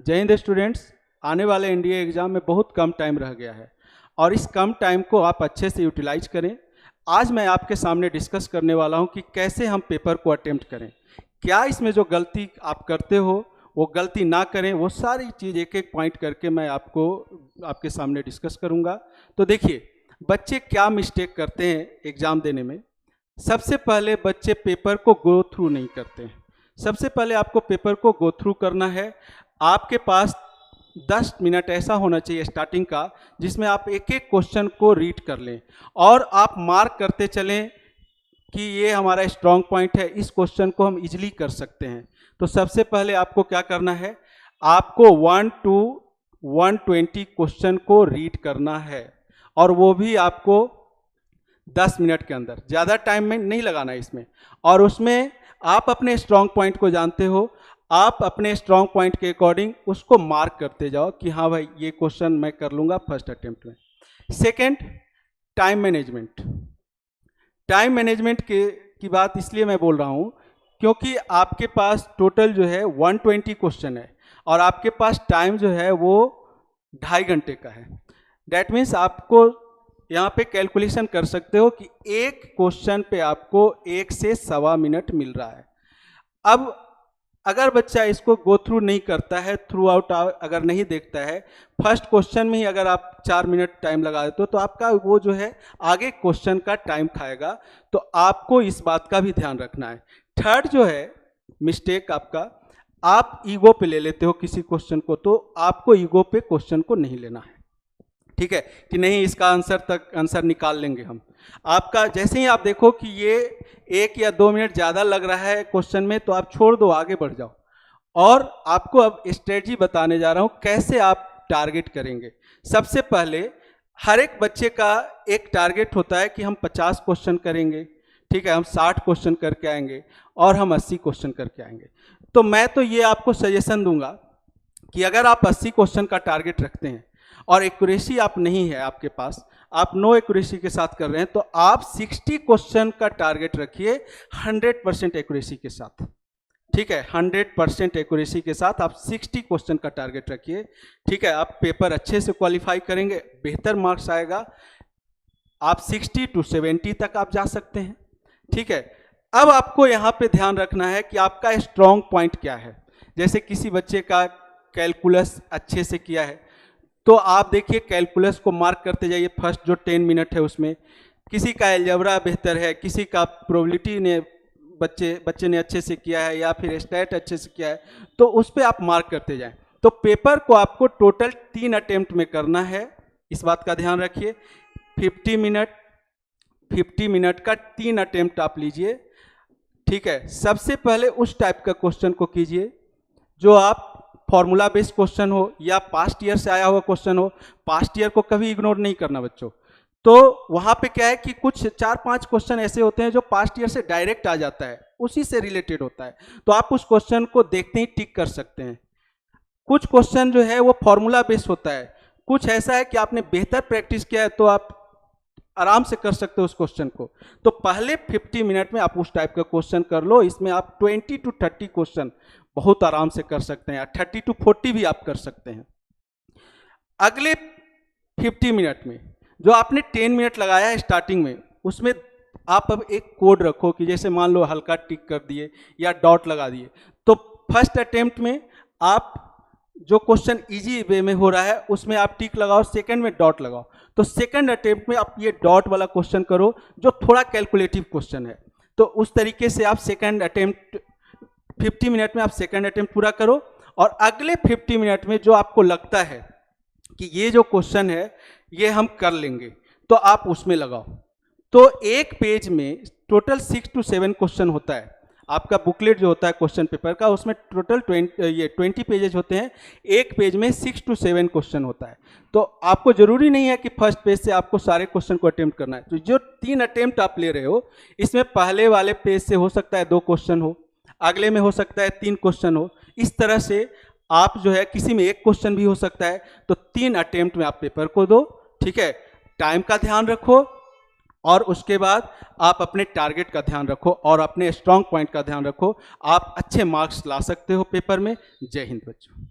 जय हिंद स्टूडेंट्स। आने वाले एनडीए एग्ज़ाम में बहुत कम टाइम रह गया है और इस कम टाइम को आप अच्छे से यूटिलाइज करें। आज मैं आपके सामने डिस्कस करने वाला हूं कि कैसे हम पेपर को अटेम्प्ट करें। क्या इसमें जो गलती आप करते हो वो गलती ना करें, वो सारी चीज़ एक एक पॉइंट करके मैं आपके सामने डिस्कस करूंगा। तो देखिए, बच्चे क्या मिस्टेक करते हैं एग्ज़ाम देने में। सबसे पहले बच्चे पेपर को गो थ्रू नहीं करते हैं। सबसे पहले आपको पेपर को गो थ्रू करना है। आपके पास 10 मिनट ऐसा होना चाहिए स्टार्टिंग का, जिसमें आप एक एक क्वेश्चन को रीड कर लें और आप मार्क करते चलें कि ये हमारा स्ट्रॉन्ग पॉइंट है, इस क्वेश्चन को हम इजीली कर सकते हैं। तो सबसे पहले आपको क्या करना है, आपको 1 to 120 क्वेश्चन को रीड करना है और वो भी आपको 10 मिनट के अंदर, ज़्यादा टाइम में नहीं लगाना है इसमें। और उसमें आप अपने स्ट्रॉन्ग पॉइंट को जानते हो, आप अपने स्ट्रॉन्ग पॉइंट के अकॉर्डिंग उसको मार्क करते जाओ कि हाँ भाई ये क्वेश्चन मैं कर लूँगा फर्स्ट अटेम्प्ट में। Second, time management. Time management की बात इसलिए मैं बोल रहा हूँ क्योंकि आपके पास टोटल जो है 120 क्वेश्चन है और आपके पास टाइम जो है वो 2.5 घंटे का है। डैट मीन्स आपको यहाँ पे कैलकुलेशन कर सकते हो कि एक क्वेश्चन पे आपको 1 से 1.25 मिनट मिल रहा है। अब अगर बच्चा इसको गो थ्रू नहीं करता है, थ्रू आउट अगर नहीं देखता है, फर्स्ट क्वेश्चन में ही अगर आप 4 मिनट टाइम लगा देते हो तो आपका वो जो है आगे क्वेश्चन का टाइम खाएगा। तो आपको इस बात का भी ध्यान रखना है। थर्ड जो है मिस्टेक आपका, आप ईगो पे ले लेते हो किसी क्वेश्चन को, तो आपको ईगो पे क्वेश्चन को नहीं लेना है। ठीक है कि नहीं, इसका आंसर निकाल लेंगे हम। आपका जैसे ही आप देखो कि ये 1 या 2 मिनट ज़्यादा लग रहा है क्वेश्चन में, तो आप छोड़ दो, आगे बढ़ जाओ। और आपको अब स्ट्रेटजी बताने जा रहा हूँ कैसे आप टारगेट करेंगे। सबसे पहले हर एक बच्चे का एक टारगेट होता है कि हम 50 क्वेश्चन करेंगे, ठीक है, हम 60 क्वेश्चन करके आएंगे और हम 80 क्वेश्चन करके आएंगे। तो मैं तो ये आपको सजेशन दूंगा कि अगर आप 80 क्वेश्चन का टारगेट रखते हैं और एक्यूरेसी आप नहीं है आपके पास, आप नो एक्यूरेसी के साथ कर रहे हैं, तो आप 60 क्वेश्चन का टारगेट रखिए 100% एक्यूरेसी के साथ। ठीक है, 100% एक्यूरेसी के साथ आप 60 क्वेश्चन का टारगेट रखिए। ठीक है, आप पेपर अच्छे से क्वालिफाई करेंगे, बेहतर मार्क्स आएगा, आप 60 to 70 तक आप जा सकते हैं। ठीक है, अब आपको यहाँ पे ध्यान रखना है कि आपका स्ट्रॉन्ग पॉइंट क्या है। जैसे किसी बच्चे का कैलकुलस अच्छे से किया है तो आप देखिए कैलकुलस को मार्क करते जाइए फर्स्ट जो 10 मिनट है उसमें। किसी का एलजेब्रा बेहतर है, किसी का प्रोबेबिलिटी ने बच्चे ने अच्छे से किया है या फिर स्टैट अच्छे से किया है, तो उस पर आप मार्क करते जाएं। तो पेपर को आपको टोटल 3 अटेम्प्ट में करना है, इस बात का ध्यान रखिए। 50 मिनट का 3 अटेम्प्ट आप लीजिए। ठीक है, सबसे पहले उस टाइप का क्वेश्चन को कीजिए जो आप फॉर्मूला बेस्ड क्वेश्चन हो या पास्ट ईयर से आया हुआ क्वेश्चन हो। पास्ट ईयर को कभी इग्नोर नहीं करना बच्चों। तो वहाँ पे क्या है कि कुछ 4-5 क्वेश्चन ऐसे होते हैं जो पास्ट ईयर से डायरेक्ट आ जाता है, उसी से रिलेटेड होता है, तो आप उस क्वेश्चन को देखते ही टिक कर सकते हैं। कुछ क्वेश्चन जो है वो फॉर्मूला बेस्ड होता है, कुछ ऐसा है कि आपने बेहतर प्रैक्टिस किया है तो आप आराम से कर सकते हो उस क्वेश्चन को। तो पहले 50 मिनट में आप उस टाइप का क्वेश्चन कर लो। इसमें आप 20 to 30 क्वेश्चन बहुत आराम से कर सकते हैं, 30 to 40 भी आप कर सकते हैं। अगले 50 मिनट में जो आपने 10 मिनट लगाया है स्टार्टिंग में, उसमें आप अब एक कोड रखो कि जैसे मान लो हल्का टिक कर दिए या डॉट लगा दिए। तो फर्स्ट अटेम्प्ट में आप जो क्वेश्चन इजी वे में हो रहा है उसमें आप टिक लगाओ, सेकंड में डॉट लगाओ। तो सेकंड अटेम्प्ट में आप ये डॉट वाला क्वेश्चन करो जो थोड़ा कैलकुलेटिव क्वेश्चन है। तो उस तरीके से आप सेकंड अटेम्प्ट 50 मिनट में आप सेकंड अटेम्प्ट पूरा करो और अगले 50 मिनट में जो आपको लगता है कि ये जो क्वेश्चन है ये हम कर लेंगे, तो आप उसमें लगाओ। तो एक पेज में टोटल 6 to 7 क्वेश्चन होता है। आपका बुकलेट जो होता है क्वेश्चन पेपर का, उसमें टोटल 20 पेजेस होते हैं। एक पेज में 6 to 7 क्वेश्चन होता है। तो आपको जरूरी नहीं है कि फर्स्ट पेज से आपको सारे क्वेश्चन को अटेम्प्ट करना है। तो जो 3 अटेम्प्ट आप ले रहे हो, इसमें पहले वाले पेज से हो सकता है 2 क्वेश्चन हो, अगले में हो सकता है 3 क्वेश्चन हो। इस तरह से आप जो है किसी में 1 क्वेश्चन भी हो सकता है। तो 3 अटेम्प्ट में आप पेपर को दो। ठीक है, टाइम का ध्यान रखो और उसके बाद आप अपने टारगेट का ध्यान रखो और अपने स्ट्रॉन्ग पॉइंट का ध्यान रखो। आप अच्छे मार्क्स ला सकते हो पेपर में। जय हिंद बच्चों।